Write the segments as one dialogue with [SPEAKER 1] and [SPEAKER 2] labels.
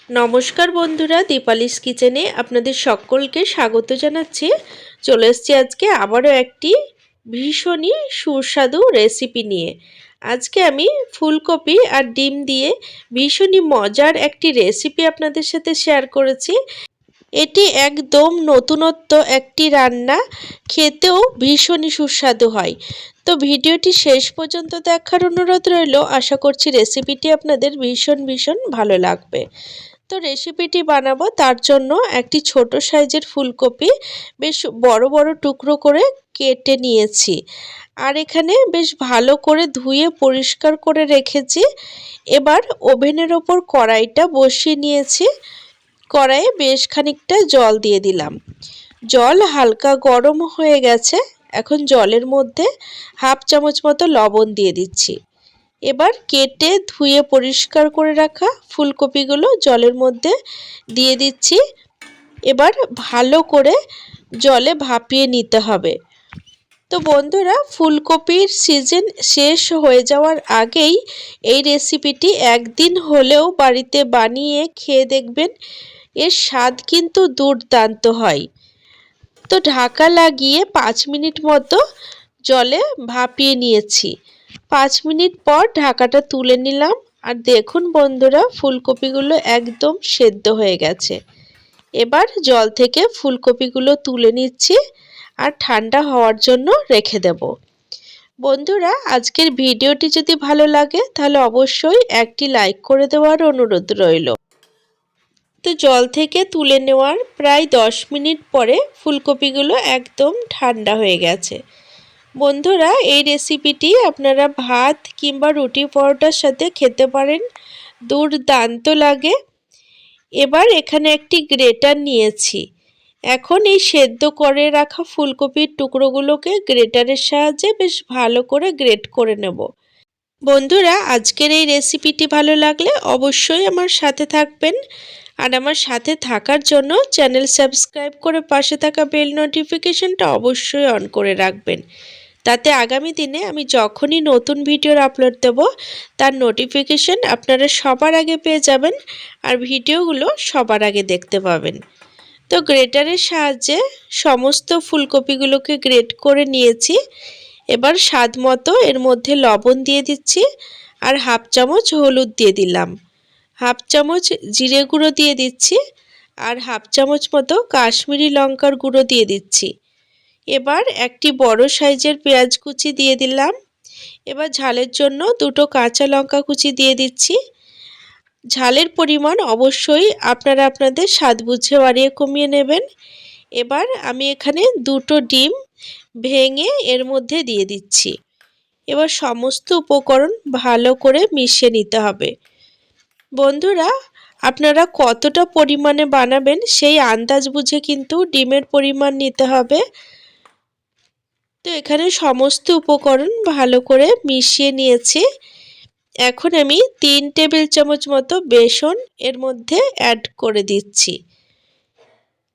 [SPEAKER 1] নমস্কার বন্ধুরা, দীপালিস কিচেনে আপনাদের সকলকে স্বাগত জানাচ্ছি। চলে এসেছি আজকে আবারও একটি ভীষণই সুস্বাদু রেসিপি নিয়ে। আজকে আমি ফুলকপি আর ডিম দিয়ে ভীষণই মজার একটি রেসিপি আপনাদের সাথে শেয়ার করেছি। এটি একদম নতুনত্ব একটি রান্না, খেতেও ভীষণই সুস্বাদু হয়। তো ভিডিওটি শেষ পর্যন্ত দেখার অনুরোধ রইল। আশা করছি রেসিপিটি আপনাদের ভীষণ ভালো লাগবে। তো রেসিপিটি বানাবো, তার জন্য একটি ছোট সাইজের ফুলকপি বেশ বড় বড় টুকরো করে কেটে নিয়েছি। আর এখানে বেশ ভালো করে ধুয়ে পরিষ্কার করে রেখেছি। এবার ওভেনের ওপর কড়াইটা বসিয়ে নিয়েছি। কড়াইয়ে বেশ খানিকটা জল দিয়ে দিলাম। জল হালকা গরম হয়ে গেছে। এখন জলের মধ্যে হাফ চামচ মতো লবণ দিয়ে দিচ্ছি। এবার কেটে ধুয়ে পরিষ্কার করে রাখা ফুলকপিগুলো জলের মধ্যে দিয়ে দিচ্ছি। এবার ভালো করে জলে ভাপিয়ে নিতে হবে। তো বন্ধুরা, ফুলকপির সিজন শেষ হয়ে যাওয়ার আগেই এই রেসিপিটি একদিন হলেও বাড়িতে বানিয়ে খেয়ে দেখবেন। এর স্বাদ কিন্তু দুর্দান্ত হয়। তো ঢাকা লাগিয়ে 5 মিনিট মতো জলে ভাপিয়ে নিয়েছি। 5 মিনিট পর ঢাকাটা তুলে নিলাম। আর দেখুন বন্ধুরা, ফুলকপিগুলো একদম সেদ্ধ হয়ে গেছে। এবার জল থেকে ফুলকপিগুলো তুলে নিচ্ছি আর ঠান্ডা হওয়ার জন্য রেখে দেব। বন্ধুরা, আজকের ভিডিওটি যদি ভালো লাগে তাহলে অবশ্যই একটি লাইক করে দেওয়ার অনুরোধ রইল। তো জল থেকে তুলে নেওয়ার প্রায় 10 মিনিট পরে ফুলকপিগুলো একদম ঠান্ডা হয়ে গেছে। বন্ধুরা, এই রেসিপিটি আপনারা ভাত কিংবা রুটি পরোটার সাথে খেতে পারেন, দুর্দান্ত লাগে। এবার এখানে একটি গ্রেটার নিয়েছি। এখন এই সেদ্ধ করে রাখা ফুলকপির টুকরোগুলোকে গ্রেটারের সাহায্যে বেশ ভালো করে গ্রেট করে নেব। বন্ধুরা, আজকের এই রেসিপিটি ভালো লাগলে অবশ্যই আমার সাথে থাকবেন। আর আমার সাথে থাকার জন্য চ্যানেল সাবস্ক্রাইব করে পাশে থাকা বেল নোটিফিকেশনটা অবশ্যই অন করে রাখবেন। তাতে আগামী দিনে আমি যখনই নতুন ভিডিওর আপলোড দেব তার নোটিফিকেশন আপনারা সবার আগে পেয়ে যাবেন আর ভিডিওগুলো সবার আগে দেখতে পাবেন। তো গ্রেটারের সাহায্যে সমস্ত ফুলকপিগুলোকে গ্রেট করে নিয়েছি। এবার স্বাদ মতো এর মধ্যে লবণ দিয়ে দিচ্ছি আর হাফ চামচ হলুদ দিয়ে দিলাম। হাফ চামচ জিরে গুঁড়ো দিয়ে দিচ্ছি আর হাফ চামচ মতো কাশ্মীরি লঙ্কার গুঁড়ো দিয়ে দিচ্ছি। এবার একটি বড় সাইজের পেঁয়াজ কুচি দিয়ে দিলাম। এবার ঝালের জন্য দুটো কাঁচা লঙ্কা কুচি দিয়ে দিচ্ছি। ঝালের পরিমাণ অবশ্যই আপনারা আপনাদের স্বাদ বুঝে বাড়িয়ে কমিয়ে নেবেন। এবার আমি এখানে দুটো ডিম ভেঙে এর মধ্যে দিয়ে দিচ্ছি। এবার সমস্ত উপকরণ ভালো করে মিশিয়ে নিতে হবে। বন্ধুরা, আপনারা কতটা পরিমাণে বানাবেন সেই আন্দাজ বুঝে কিন্তু ডিমের পরিমাণ নিতে হবে। তো এখানে সমস্ত উপকরণ ভালো করে মিশিয়ে নিয়েছি। এখন আমি 3 টেবিল চামচ মতো বেসন এর মধ্যে অ্যাড করে দিচ্ছি।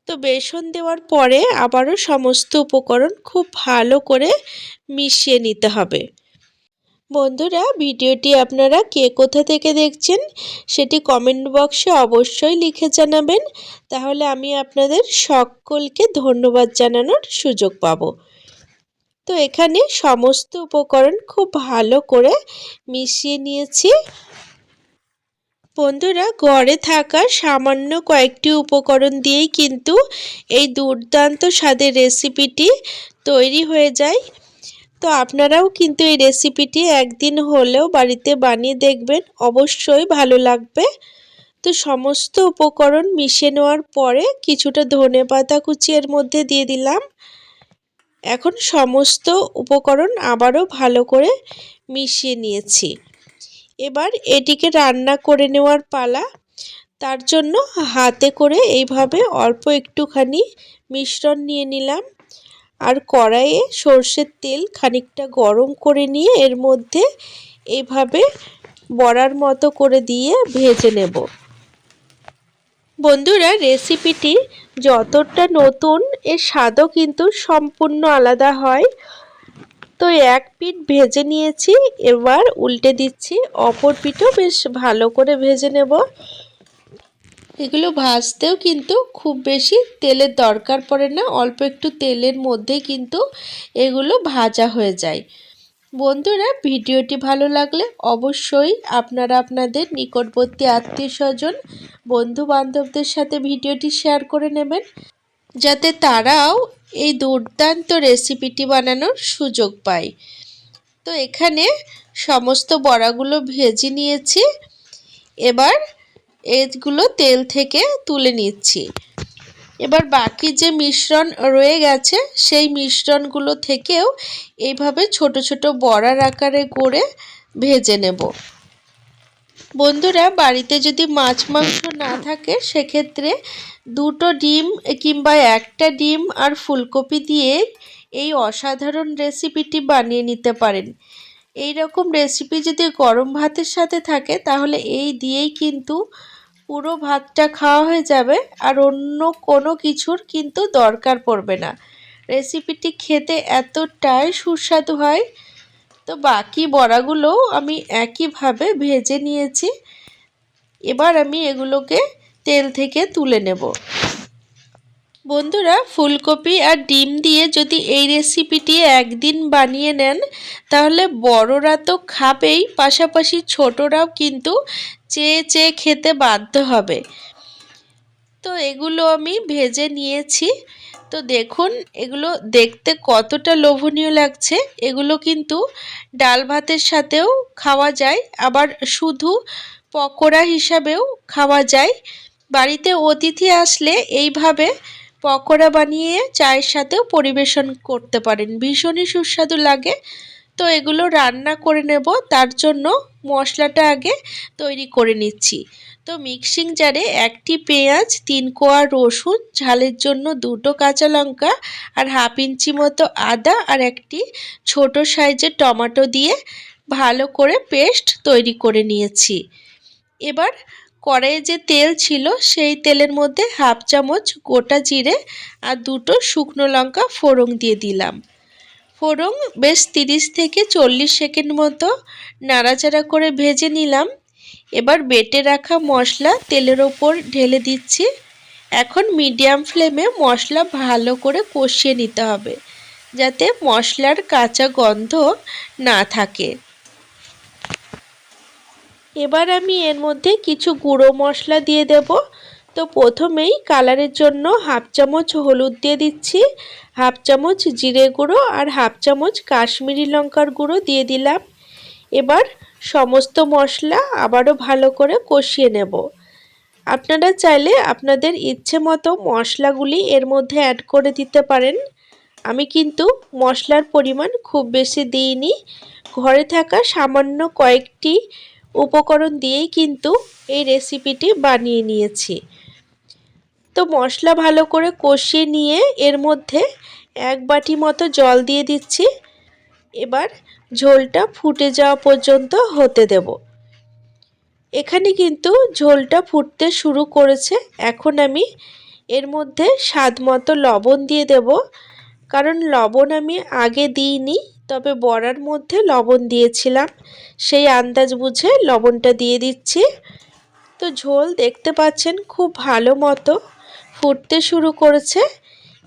[SPEAKER 1] তো বেসন দেওয়ার পরে আবারও সমস্ত উপকরণ খুব ভালো করে মিশিয়ে নিতে হবে। বন্ধুরা, ভিডিওটি আপনারা কে কোথা থেকে দেখছেন সেটি কমেন্ট বক্সে অবশ্যই লিখে জানাবেন। তাহলে আমি আপনাদের সকলকে ধন্যবাদ জানানোর সুযোগ পাবো। তো এখানে সমস্ত উপকরণ খুব ভালো করে মিশিয়ে নিয়েছি। বন্ধুরা, ঘরে থাকা সামান্য কয়েকটি উপকরণ দিয়েই কিন্তু এই দুর্দান্ত স্বাদের রেসিপিটি তৈরি হয়ে যায়। তো আপনারাও কিন্তু এই রেসিপিটি একদিন হলেও বাড়িতে বানিয়ে দেখবেন, অবশ্যই ভালো লাগবে। তো সমস্ত উপকরণ মিশিয়ে নেওয়ার পরে কিছুটা ধনেপাতা কুচি এর মধ্যে দিয়ে দিলাম। এখন সমস্ত উপকরণ আবারও ভালো করে মিশিয়ে নিয়েছি। এবার এটিকে রান্না করে নেওয়ার পালা। তার জন্য হাতে করে এইভাবে অল্প একটুখানি মিশ্রণ নিয়ে নিলাম আর কড়াইয়ে সর্ষের তেল খানিকটা গরম করে নিয়ে এর মধ্যে এইভাবে বড়ার মতো করে দিয়ে ভেজে নেব। বন্ধুরা, রেসিপিটি যতটা নতুন এর স্বাদও কিন্তু সম্পূর্ণ আলাদা হয়। তো এক পিঠ ভেজে নিয়েছি, এবার উল্টে দিচ্ছি। অপর পিঠও বেশ ভালো করে ভেজে নেব। এগুলো ভাজতেও কিন্তু খুব বেশি তেলের দরকার পড়ে না, অল্প একটু তেলের মধ্যেই কিন্তু এগুলো ভাজা হয়ে যায়। বন্ধুরা, ভিডিওটি ভালো লাগলে অবশ্যই আপনারা আপনাদের নিকটবর্তী আত্মীয়স্বজন বন্ধু বান্ধবদের সাথে ভিডিওটি শেয়ার করে নেবেন, যাতে তারাও এই দুর্দান্ত রেসিপিটি বানানোর সুযোগ পায়। তো এখানে সমস্ত বড়াগুলো ভেজে নিয়েছি, এবার এগুলো তেল থেকে তুলে নিচ্ছি। এবার বাকি যে মিশ্রণ রয়ে গেছে সেই মিশ্রণগুলো থেকেও এইভাবে ছোট ছোট বড়ার আকারে করে ভেজে নেব। বন্ধুরা, বাড়িতে যদি মাছ মাংস না থাকে সেক্ষেত্রে দুটো ডিম কিংবা একটা ডিম আর ফুলকপি দিয়ে এই অসাধারণ রেসিপিটি বানিয়ে নিতে পারেন। এই রকম রেসিপি যদি গরম ভাতের সাথে থাকে তাহলে এই দিয়েই কিন্তু পুরো ভাতটা খাওয়া হয়ে যাবে, আর অন্য কোনো কিছুর কিন্তু দরকার পড়বে না। রেসিপিটি খেতে এতটাই সুস্বাদু হয়। তো বাকি বড়াগুলোও আমি একইভাবে ভেজে নিয়েছি, এবার আমি এগুলোকে তেল থেকে তুলে নেব। বন্ধুরা, ফুলকপি আর ডিম দিয়ে যদি এই রেসিপিটি একদিন বানিয়ে নেন তাহলে বড়রা তো খাবেই, পাশাপাশি ছোটরাও কিন্তু চেয়ে চেয়ে খেতে বাধ্য হবে। তো এগুলো আমি ভেজে নিয়েছি। তো দেখুন এগুলো দেখতে কতটা লোভনীয় লাগছে। এগুলো কিন্তু ডাল ভাতের সাথেও খাওয়া যায়, আবার শুধু পকোড়া হিসাবেও খাওয়া যায়। বাড়িতে অতিথি আসলে এইভাবে পকোড়া বানিয়ে চায়ের সাথেও পরিবেশন করতে পারেন, ভীষণই সুস্বাদু লাগে। তো এগুলো রান্না করে নেব, তার জন্য মশলাটা আগে তৈরি করে নিচ্ছি। তো মিক্সিং জারে একটি পেঁয়াজ, 3 কোয়া রসুন, ঝালের জন্য 2টো কাঁচা লঙ্কা আর হাফ ইঞ্চি মতো আদা আর একটি ছোট সাইজের টমেটো দিয়ে ভালো করে পেস্ট তৈরি করে নিয়েছি। এবার কড়াইয়ে যে তেল ছিল সেই তেলের মধ্যে হাফ চামচ গোটা জিরে আর 2টো শুকনো লঙ্কা ফোড়ন দিয়ে দিলাম। ফোড়ন বেশ 30 থেকে 40 সেকেন্ড মতো নাড়াচাড়া করে ভেজে নিলাম। এবার বেটে রাখা মশলা তেলের ওপর ঢেলে দিচ্ছি। এখন মিডিয়াম ফ্লেমে মশলা ভালো করে কষিয়ে নিতে হবে, যাতে মশলার কাঁচা গন্ধ না থাকে। এবার আমি এর মধ্যে কিছু গুঁড়ো মশলা দিয়ে দেব। তো প্রথমেই কালারের জন্য হাফ চামচ হলুদ দিয়ে দিচ্ছি, হাফ চামচ জিরে গুঁড়ো আর হাফ চামচ কাশ্মীরি লঙ্কার গুঁড়ো দিয়ে দিলাম। এবার সমস্ত মশলা আবারও ভালো করে কষিয়ে নেব। আপনারা চাইলে আপনাদের ইচ্ছে মতো মশলাগুলি এর মধ্যে অ্যাড করে দিতে পারেন। আমি কিন্তু মশলার পরিমাণ খুব বেশি দিইনি, ঘরে থাকা সামান্য কয়েকটি উপকরণ দিয়েই কিন্তু এই রেসিপিটি বানিয়ে নিয়েছি। তো মশলা ভালো করে কষিয়ে নিয়ে এর মধ্যে 1 বাটি মতো জল দিয়ে দিচ্ছি। এবার ঝোলটা ফুটে যাওয়া পর্যন্ত হতে দেব। এখানে কিন্তু ঝোলটা ফুটতে শুরু করেছে। এখন আমি এর মধ্যে স্বাদ মতো লবণ দিয়ে দেব, কারণ লবণ আমি আগে দিইনি, তবে বড়ার মধ্যে লবণ দিয়েছিলাম, সেই আন্দাজ বুঝে লবণটা দিয়ে দিচ্ছি। তো ঝোল দেখতে পাচ্ছেন খুব ভালো মতো ফুটতে শুরু করেছে।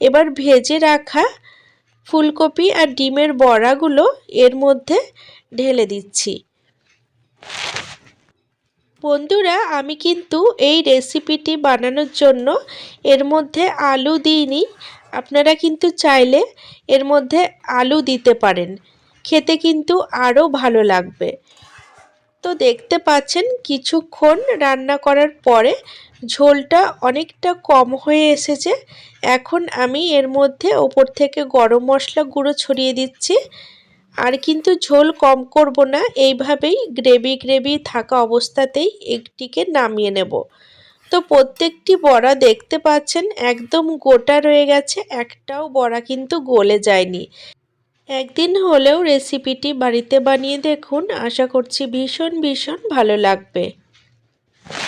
[SPEAKER 1] এবার ভেজে রাখা ফুলকপি আর ডিমের বড়াগুলো এর মধ্যে ঢেলে দিচ্ছি। বন্ধুরা, আমি কিন্তু এই রেসিপিটি বানানোর জন্য এর মধ্যে আলু দিইনি। আপনারা কিন্তু চাইলে এর মধ্যে আলু দিতে পারেন, খেতে কিন্তু আরও ভালো লাগবে। তো দেখতে পাচ্ছেন কিছুক্ষণ রান্না করার পরে ঝোলটা অনেকটা কম হয়ে এসেছে। এখন আমি এর মধ্যে ওপর থেকে গরম মশলা গুঁড়ো ছড়িয়ে দিচ্ছি। আর কিন্তু ঝোল কম করব না, এইভাবেই গ্রেভি গ্রেভি থাকা অবস্থাতেই একটিকে নামিয়ে নেব। তো প্রত্যেকটি বড়া দেখতে পাচ্ছেন একদম গোটা রয়ে গেছে, একটাও বড়া কিন্তু গলে যায়নি। একদিন হলেও রেসিপিটি বাড়িতে বানিয়ে দেখুন, আশা করছি ভীষণ ভীষণ ভালো লাগবে।